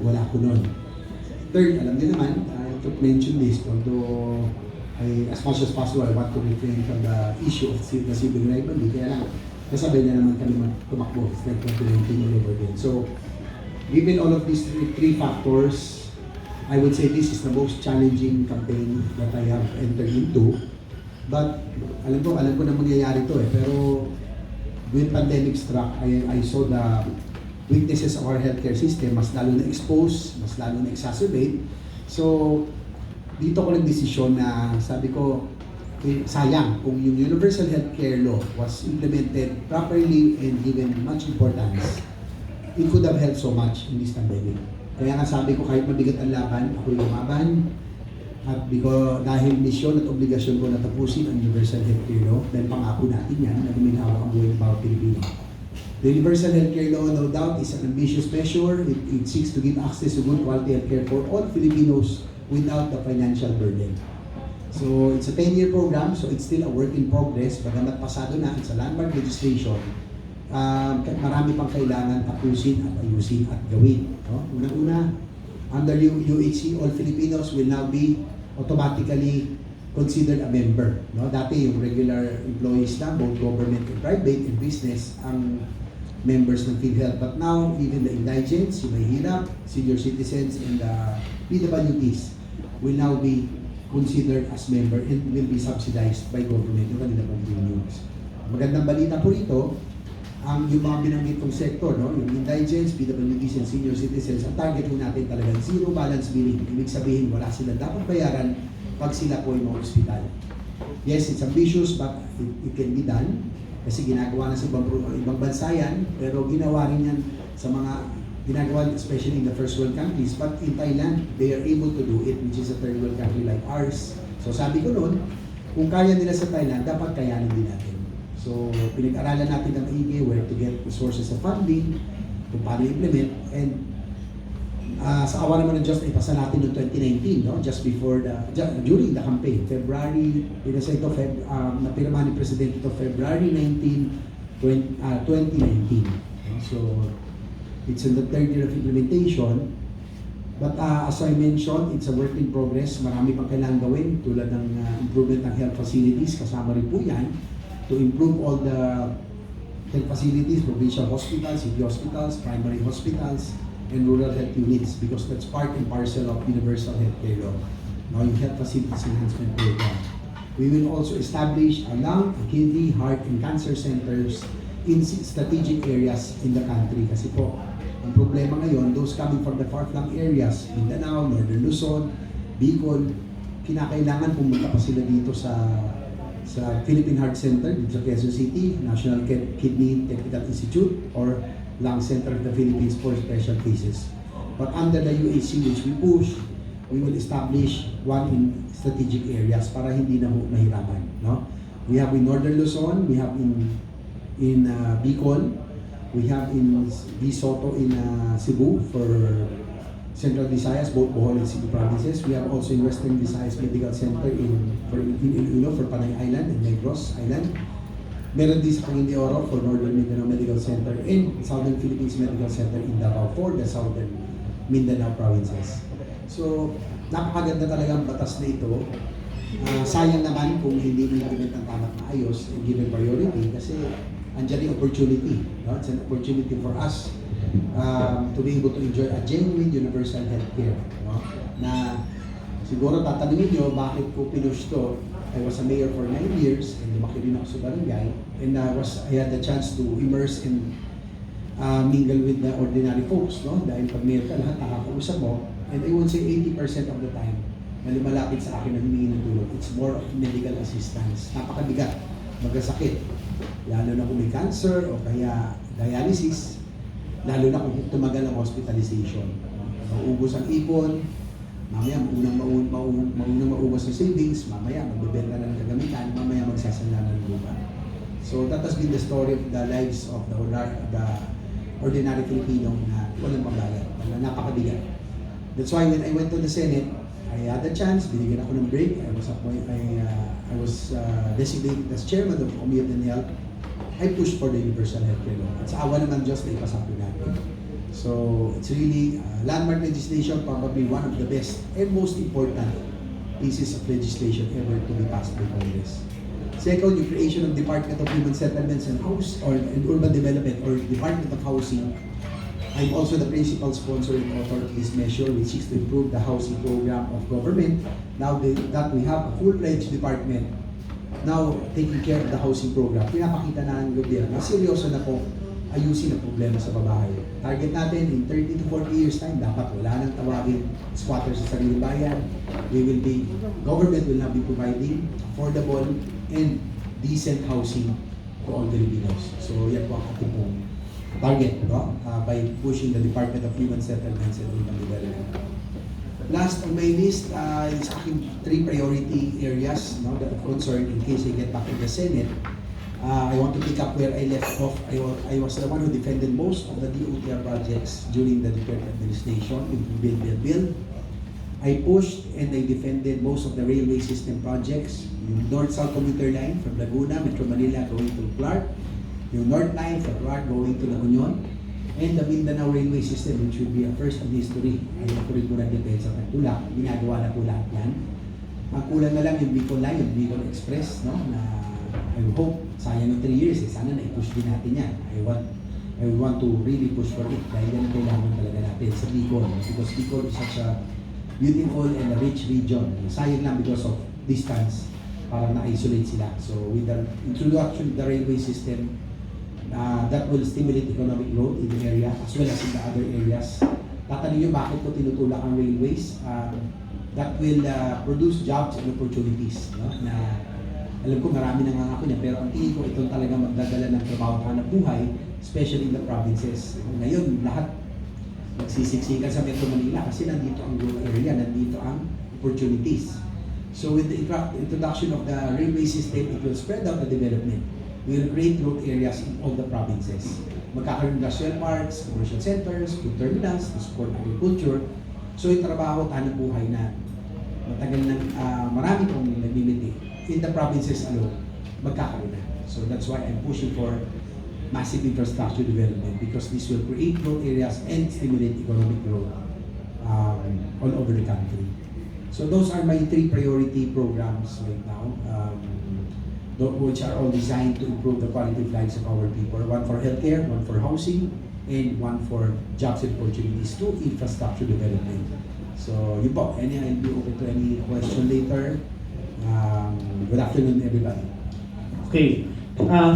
wala ko nun. Third, alam niyo naman, I have to mention this, although as much as possible, I want to refrain from the issue of the civil rivalry. Kaya lang, kasabay na naman kami tumakbo. It's like 2019 all over again. So, given all of these three factors, I would say this is the most challenging campaign that I have entered into. But alam ko na mangyayari to pero when pandemic struck, I saw the weaknesses of our healthcare system, mas lalo na expose, mas lalo na exacerbate. So, dito ko nagdesisyon na sabi ko, sayang kung yung Universal Healthcare Law was implemented properly and given much importance, it could have helped so much in this pandemic. Kaya nga sabi ko, kahit mabigat ang laban, ako'y lumaban. At dahil misyon at obligasyon ko na tapusin ang Universal Healthcare Law, dahil pangako natin yan, na guminhawa ang buhay ng bawat Pilipino. The Universal Healthcare Law, no doubt, is an ambitious measure. It seeks to give access to good quality healthcare for all Filipinos without the financial burden. So, it's a 10-year program, so it's still a work in progress. Bagamat pasado na, it's a landmark legislation. Marami pang kailangan tapusin at ayusin at gawin. No? Unang-una, under UHC, all Filipinos will now be automatically considered a member. No? Dati yung regular employees lang, both government and private and business, ang members ng PhilHealth. But now, even the indigents, yung mahihirap, senior citizens, and the PWDs will now be considered as member and will be subsidized by government yung kanila pong premiums. Magandang balita po rito, yung mga binanggit kong sector, no? Yung indigents, PWDs, and senior citizens, ang target po natin talagang zero balance billing. Ibig sabihin, wala sila dapat bayaran pag sila po ay mga ospital. Yes, it's ambitious, but it can be done. Kasi ginagawa na sa ibang bansa yan, pero ginawa rin yan sa mga ginagawa, especially in the first world countries. But in Thailand, they are able to do it, which is a third world country like ours. So sabi ko noon, kung kaya nila sa Thailand, dapat kayanin din natin. So pinag-aralan natin ang maigi where to get the sources of funding, kung paano implement, and sa awa naman ng Diyos, ipasa natin noong 2019, no? Just before during the campaign, February, pinasa ito, napirma ni Presidente ito February 19, 2019. So, it's in the third year of implementation. But as I mentioned, it's a work in progress. Marami pang kailangan gawin, tulad ng improvement ng health facilities, kasama rin po yan, to improve all the health facilities, provincial hospitals, city hospitals, primary hospitals, and rural health units, because that's part and parcel of Universal Healthcare Law. Now, yung Health Facilities Enhancement Program. We will also establish a lung, kidney, heart, and cancer centers in strategic areas in the country. Kasi po, ang problema ngayon, those coming from the far-flung areas, Mindanao, Northern Luzon, Bicol, kinakailangan pumunta pa sila dito sa Philippine Heart Center, dito sa Quezon City, National Kidney Technical Institute, or Lung Center of the Philippines for special cases. But under the UHC, which we push, we will establish one in strategic areas para hindi na mahirapan. No? We have in Northern Luzon, we have in Bicol, we have in Soto in Cebu for Central Visayas, both Bohol and Cebu provinces. We have also in Western Visayas Medical Center for Panay Island and Negros Island. Meron din sa Cagayan de Oro for Northern Mindanao Medical Center and Southern Philippines Medical Center in Davao for the Southern Mindanao provinces. So, napakaganda talaga ang batas na ito. Sayang naman kung hindi implement ang tamang maayos and given priority kasi andyan yung opportunity. No? It's an opportunity for us to be able to enjoy a genuine universal healthcare. No? Na siguro tatanungin nyo bakit ko pinush to. I was a mayor for 9 years and lumaki rin ako sa barangay, and I had the chance to immerse and mingle with the ordinary folks, no? Dahil pag mayor ka, lahat nakakausap mo, and I would say 80% of the time na lumalapit sa akin na humingi ng tulong, it's more of medical assistance. Napakabigat, magkasakit, lalo na kung may cancer o kaya dialysis, lalo na kung tumagal ang hospitalization. Maubos ang ipon, mamaya maunang maubos ng savings, mamaya magbebenta na ng kagamitan, mamaya magsasala na ng lupa. So that has been the story of the lives of the ordinary Filipino na walang pambayad, na napakabigat. That's why when I went to the Senate, I had a chance, binigyan ako ng break. I was designated as chairman of the Committee on Health. I pushed for the Universal Healthcare Law. At sa awa naman Diyos na ipasapin natin. So it's really landmark legislation, probably one of the best and most important pieces of legislation ever to be passed by Congress. Second, yung creation of Department of Human Settlements and Urban Development or Department of Housing. I'm also the principal sponsor and author of this measure, which seeks to improve the housing program of government. Now that we have a full-fledged department now taking care of the housing program, pinapakita na ng gobyerno na seryoso na po ayusin ang problema sa babae. Target natin, in 30 to 40 years time, dapat wala nang tawagin squatters sa sariling bayan. Government will now be providing affordable and decent housing to all Filipinos. So yan po ang ating pong target, no? By pushing the Department of Human Settlements and Urban Development. Last on my list is aking 3 priority areas, no, that of concern in case I get back to the Senate. I want to pick up where I left off. I was the one who defended most of the DOTR projects during the Duterte administration, in build. I pushed and I defended most of the railway system projects, yung North-South commuter line from Laguna, Metro Manila going to Clark, yung North Line from Clark going to La Union, and the Mindanao railway system, which would be a first in history. Ay ako rin po nag-depensa ng tulak. Ginagawa na po lahat yan. Ang kulang na lang yung Bicol Line, yung Bicol Express, no, na I hope, sayang ng 3 years, sana na-push din natin yan. I want to really push for it dahil yan ang kailangan talaga natin sa Bicol. Because Bicol is such a beautiful and a rich region. Sayang lang because of distance, parang na-isolate sila. So with the introduction of the railway system, that will stimulate economic growth in the area as well as in the other areas. Tatanong nyo bakit ko tinutulak ang railways? That will produce jobs and opportunities. No? Na alam ko marami nangangako niya, pero ang tingin ko ito talaga magdadala ng trabaho hanap buhay, especially in the provinces. Ngayon, lahat nagsisiksikan sa Metro Manila kasi nandito ang growth area, nandito ang opportunities. So with the introduction of the railway system, it will spread out the development. We will create growth areas in all the provinces. Magkakaroon industrial parks, commercial centers, food terminals to support agriculture. So yung trabaho at hanap buhay na matagal na marami pong nagmimiti in the provinces alone, magkakaroon na. So that's why I'm pushing for massive infrastructure development because this will create growth areas and stimulate economic growth all over the country. So those are my 3 priority programs right now, which are all designed to improve the quality of lives of our people. One for healthcare, one for housing, and one for jobs and opportunities to infrastructure development. So yun po, I'll be open to any question later. Good afternoon, everybody. Okay.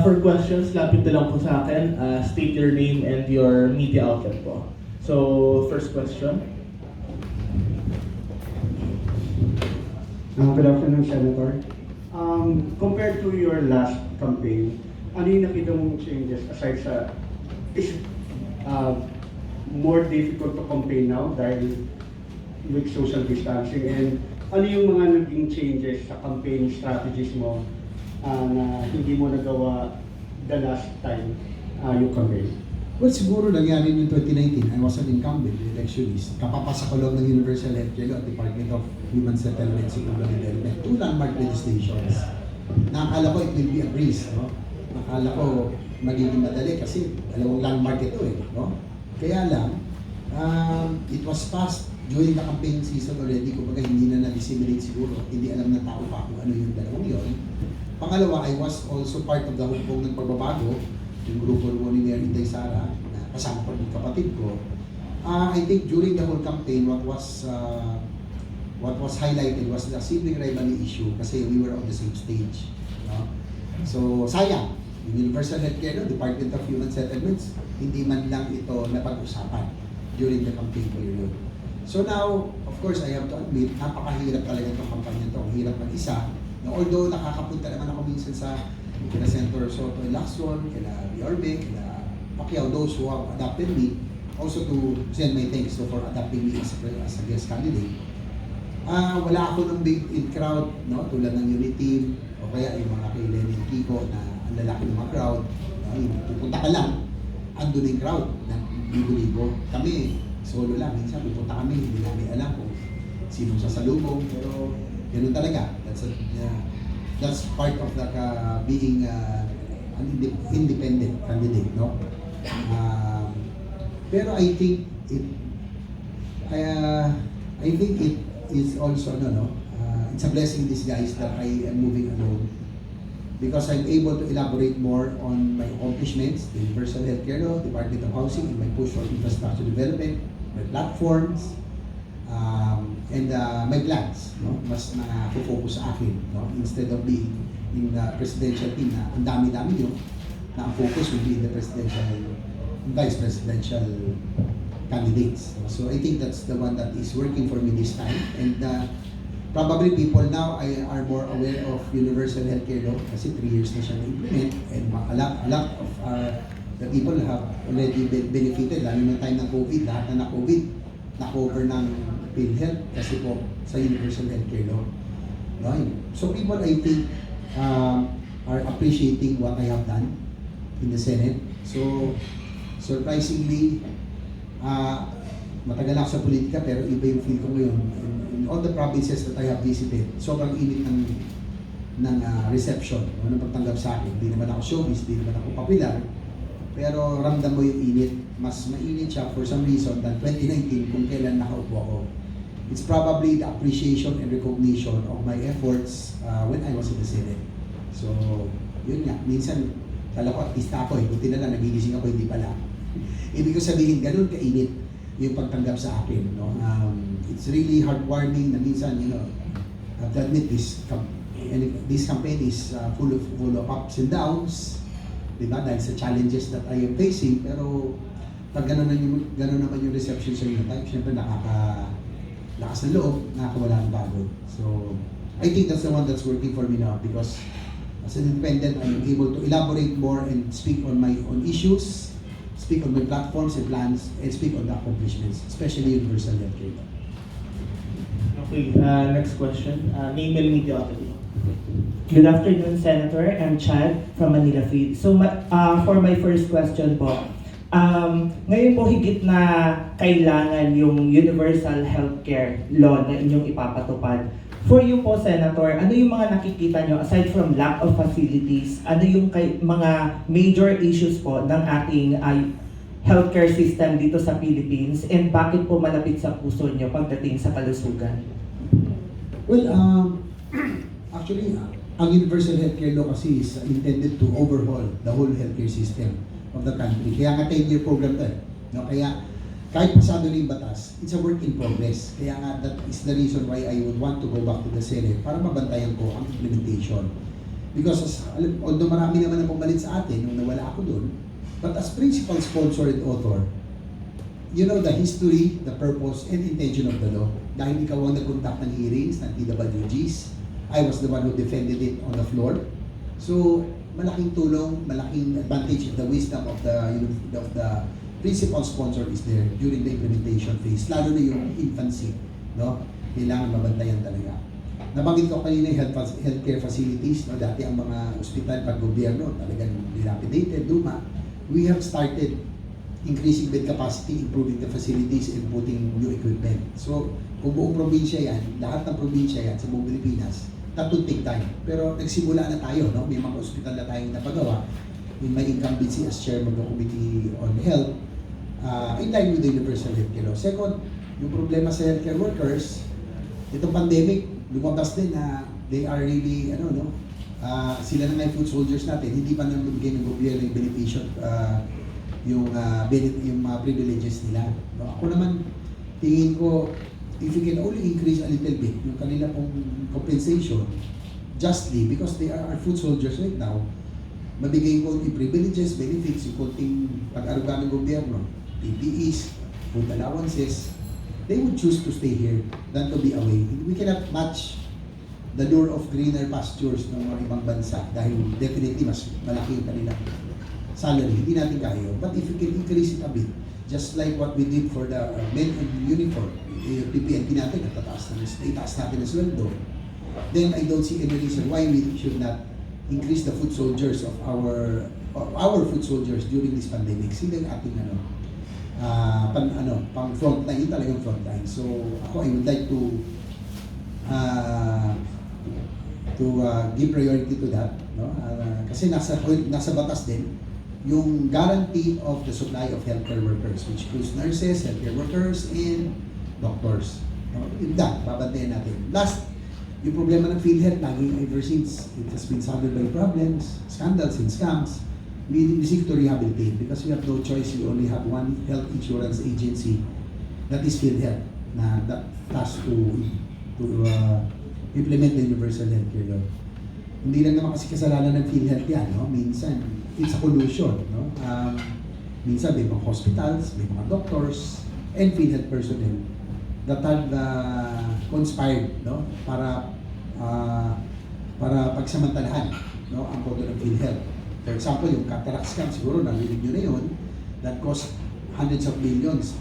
For questions, lapit na lang po sa akin. State your name and your media outlet po. So, first question. Good afternoon, Senator. Compared to your last campaign, ano yung nakita mong changes aside sa is more difficult to campaign now dahil with social distancing, and ano yung mga naging changes sa campaign strategies mo na hindi mo nagawa the last time yung campaign? Well, siguro nangyari noong 2019, I was an incumbent electionist. Kapapasa ko lang ng Universal Healthcare at Department of Human Settlements and Urban Development, 2 landmark legislations. Nakakala ko it will be a breeze, no? Nakakala ko magiging madali kasi 2 landmark ito eh, no? Kaya lang, it was passed during the campaign season already, kumbaga hindi na na-disseminate siguro, hindi alam ng tao pa kung ano yung dalawang yun. Pangalawa, I was also part of the hukbong ng pagbabago, yung grupo ni Mayor Inday Sara, na kasama pa yung kapatid ko. I think during the whole campaign, what was highlighted was the sibling rivalry issue kasi we were on the same stage. No? So, sayang, yung Universal Healthcare, Department of Human Settlements, hindi man lang ito napag-usapan during the campaign period. So now, of course, I have to admit, napakahirap talaga itong kampanya ito. Ang hirap mag-isa. Although nakakapunta naman ako minsan sa kina Senator Soto and Lacson, kina Biorbe, kina Pacquiao, those who have adopted me, also to send my thanks for adopting me as a guest candidate. Wala ako ng big in crowd, no? Tulad ng unit team, o kaya yung mga kay Lenny and Kiko na ang lalaki ng mga crowd. Pupunta ka lang, andun yung crowd na libo-libo. Kami, solo lang, minsan pupunta kami, hindi namin alam kung sinong sasalubong, pero ganoon talaga. That's part of the being an independent candidate, no? Pero I think it is also it's a blessing in disguise that I am moving alone because I'm able to elaborate more on my accomplishments, the Universal Healthcare Law, Department of Housing, and my push for infrastructure development, my platforms, and my plans, no? Mas na-focus sa akin, no? Instead of being in the presidential team na ang dami-dami nyo, na ang focus will be in the vice presidential candidates. So I think that's the one that is working for me this time. And probably people now are more aware of Universal Healthcare Law kasi 3 years na siya na-implement, and a lot of the people have already benefited, lalo na time ng COVID, lahat na na-COVID, na-cover ng PhilHealth kasi po sa Universal Healthcare Law. No? So people, I think, are appreciating what I have done in the Senate. So surprisingly, matagal ako sa politika pero iba yung feel ko ngayon. In all the provinces that I have visited, sobrang init ng reception, ng pagtanggap sa akin. Hindi naman ako showbiz, hindi naman ako popular, pero ramdam mo yung init. Mas mainit siya for some reason than 2019 kung kailan nakaupo ako. It's probably the appreciation and recognition of my efforts when I was in the Senate. So, yun nga. Minsan, kala ko artista ako eh. Buti na lang, nagigising ako, hindi pala. Ibig ko sabihin, ganun kainit yung pagtanggap sa akin. No? It's really heartwarming na minsan, I have to admit this campaign is full of ups and downs. Diba? Dahil sa challenges that I am facing. Pero, pag gano'n naman yung reception sa inyo, syempre lakas ng loob, nakakawala ng pagod. So, I think that's the one that's working for me now because as an independent, I am able to elaborate more and speak on my own issues, speak on my platforms and plans, and speak on the accomplishments, especially Universal Healthcare. Okay, next question. Name and media outlet. Good afternoon, Senator. I'm Chad from Manila Feed. So, for my first question po, ngayon po higit na kailangan yung Universal Healthcare Law na inyong ipapatupad. For you po, Senator, ano yung mga nakikita nyo aside from lack of facilities, ano yung mga major issues po ng ating healthcare system dito sa Philippines, and bakit po malapit sa puso nyo pagdating sa kalusugan? Well, actually, ang Universal Healthcare Law kasi is intended to overhaul the whole healthcare system of the country. Kaya nga 10-year program to. No? Kaya kahit pasado na yung batas, it's a work in progress. Kaya nga that is the reason why I would want to go back to the Senate para mabantayan ko ang implementation. Because although marami naman ang pumalit sa atin nung nawala ako doon, but as principal sponsor and author, you know the history, the purpose, and intention of the law. Dahil ikaw ang nag-conduct ng hearings ng TWGs, I was the one who defended it on the floor. So, malaking tulong, malaking advantage of the wisdom of the principal sponsor is there during the implementation phase, lalo na yung infancy, no? Kailangan mabantayan talaga. Nabanggit ko kanina yung healthcare facilities, no? Dati ang mga ospital pag gobyerno talagang dilapidated, luma. We have started increasing bed capacity, improving the facilities, and putting new equipment. So, kung buong probinsya yan, lahat ng probinsya yan sa buong Pilipinas, that would take time. Pero nagsimula na tayo, no? May mga ospital na tayong napagawa in my incumbency as chairman of the Committee on Health, in line with the Universal Healthcare Law. Second, yung problema sa healthcare workers, itong pandemic, lumabas din na they are really, sila na nga yung food soldiers natin, hindi pa naman bigay ng gobyerno yung beneficial, yung mga privileges nila. No? Ako naman, tingin ko, if you can only increase a little bit yung kanila pong compensation justly, because they are our food soldiers right now, mabigay ko yung privileges, benefits, yung konting pag-aruga ng gobyerno, PPEs, food allowances, they would choose to stay here than to be away. We cannot match the lure of greener pastures ng mga ibang bansa dahil definitely mas malaki yung kanilang salary. Hindi natin kaya. But if you can increase it a bit, just like what we did for the men in uniform, PPNP natin, itaas natin ang sweldo, then I don't see any reason why we should not increase the food soldiers of our food soldiers during this pandemic. Sila yung ating pang frontline, yung talagang frontline. So ako, I would like to give priority to that, no? Kasi nasa batas din yung guarantee of the supply of healthcare workers, which includes nurses, healthcare workers, and doctors. Yun lang, babantayan natin. Last, yung problema ng PhilHealth, laging ever since it has been saddled by problems, scandals, and scams, we seek to rehabilitate because we have no choice. We only have one health insurance agency, that is PhilHealth, na that tasked to implement the universal healthcare law. Hindi lang naman kasi kasalanan ng PhilHealth yan, no? Minsan, it's a collusion, no? Minsan may mga hospitals, may mga doctors, and PhilHealth personnel that have conspired, no? Para pagsamantalahan, no? Ang pondo ng PhilHealth. For example, yung cataract scam, siguro narinig nyo na yun, that cost hundreds of millions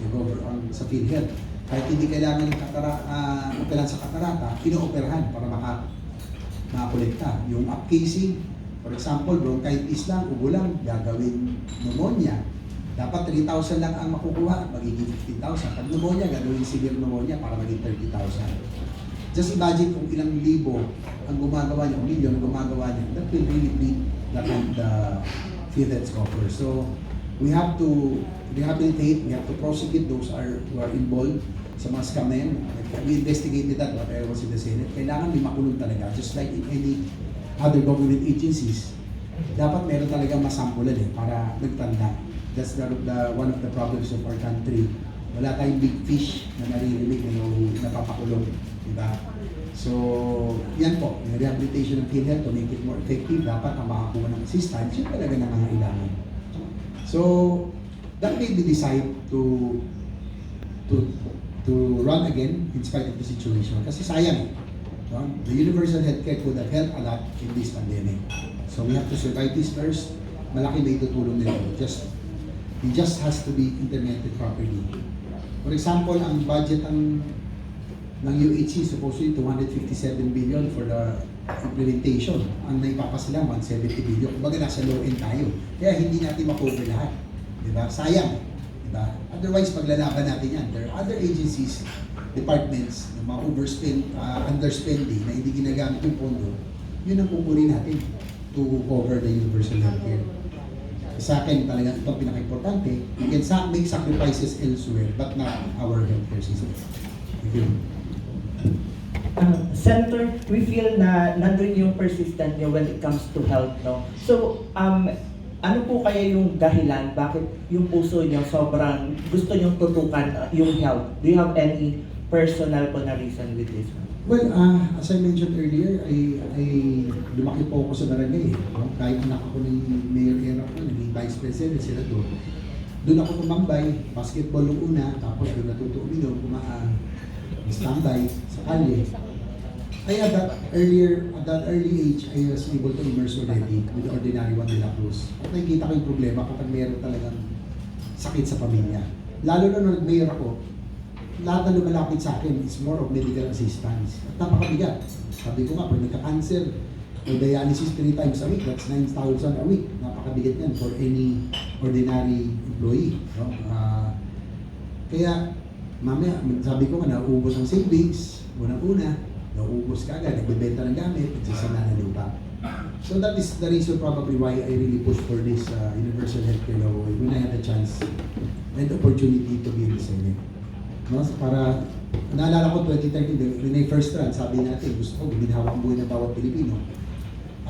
sa PhilHealth. Kahit hindi kailangan ng operan sa katarata, inooperahan para makakolekta. Yung upcasing, for example, bronchitis lang, ubo lang, gagawin pneumonia. Dapat 3,000 lang ang makukuha, magiging 15,000. Pag pneumonia, gagawin severe pneumonia para maging 30,000. Just imagine kung ilang libo ang gumagawa niya, o milyon ang gumagawa niya, that will really bleed the PhilHealth's coffers. So, we have to rehabilitate, we have to prosecute those who are involved sa mga scam na yan. We investigated that when I was in the Senate. Kailangan may makulong talaga, just like in any other government agencies. Dapat meron talagang masampulan para nagtanda. That's one of the problems of our country. Wala tayong big fish na naririnig na napapakulong. Diba? So, yan po, yung rehabilitation ng PhilHealth to make it more effective, dapat ang makakuha ng assistance, yun talaga na nangangailangan. So, that made me decide to run again in spite of the situation. Kasi sayang, no? The universal healthcare could have helped a lot in this pandemic. So we have to survive this first. Malaki may tutulong nila. It just has to be implemented properly. For example, ang budget ng UHC supposedly 257 billion for the implementation. Ang naipapasila 170 billion. Kumbaga nasa low end tayo. Kaya hindi natin makover lahat. Diba? Sayang. Diba? Otherwise, paglalaban natin yan. There are other agencies, departments, na mga underspending, na hindi ginagamit yung pondo, yun ang kukunin natin to cover the universal healthcare. Sa akin, talaga ito pinaka-importante. We can make sacrifices elsewhere, but not our healthcare system. Thank you. Senator, we feel na nandun yung persistent nyo when it comes to health, no? So, ano po kaya yung dahilan bakit yung puso niyo sobrang gusto niyong tutukan yung health? Do you have any personal po na reason with this? Well, as I mentioned earlier, I lumaki po ako sa barangay. No? Kahit anak ako ng mayor era ko, naging vice president, senador. Doon ako tumambay, basketball nung una, tapos doon natuto uminom, standby sa kalye. Kaya at that early age, I was able to immerse already with the ordinary one de la Cruz. At nakikita ko yung problema kapag mayroon talagang sakit sa pamilya. Lalo na nung mayor ako, lahat na lumalapit sa akin is more of medical assistance. At napakabigat. Sabi ko nga, pag nagka-cancer, may dialysis 3 times a week, that's 9,000 a week. Napakabigat yan for any ordinary employee. No? Kaya, mamaya, sabi ko nga, nauubos ang savings, unang-una, nauubos ka agad, nagbebenta ng gamit, nagsasama ng lupa. So that is the reason probably why I really push for this universal healthcare law when I had the chance and the opportunity to be in the Senate. No? So para, naalala ko 2013, when I first run, sabi natin, gusto ko guminhawa ang buhay ng bawat Pilipino.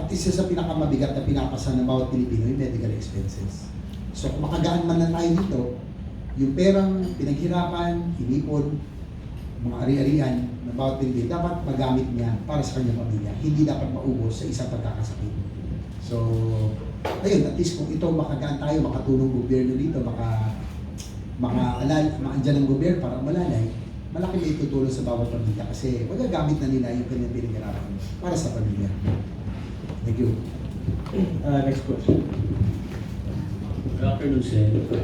At isa sa pinakamabigat na pinapasa ng bawat Pilipino yung medical expenses. So kung makagaan man lang tayo dito, yung perang pinaghirapan, inipon, mga ari-arian ng bawat Pilipino, dapat magamit niya para sa kanyang pamilya. Hindi dapat maubos sa isang pagkakasakit. So, ayun, at least kung ito makagaan tayo, makatulong gobyerno dito, makaandyan ng gobyerno para malalay, malaki may tutulong sa bawat pamilya kasi magagamit na nila yung kanyang pinaghirapan para sa pamilya. Thank you. Next question. Good afternoon, Sen.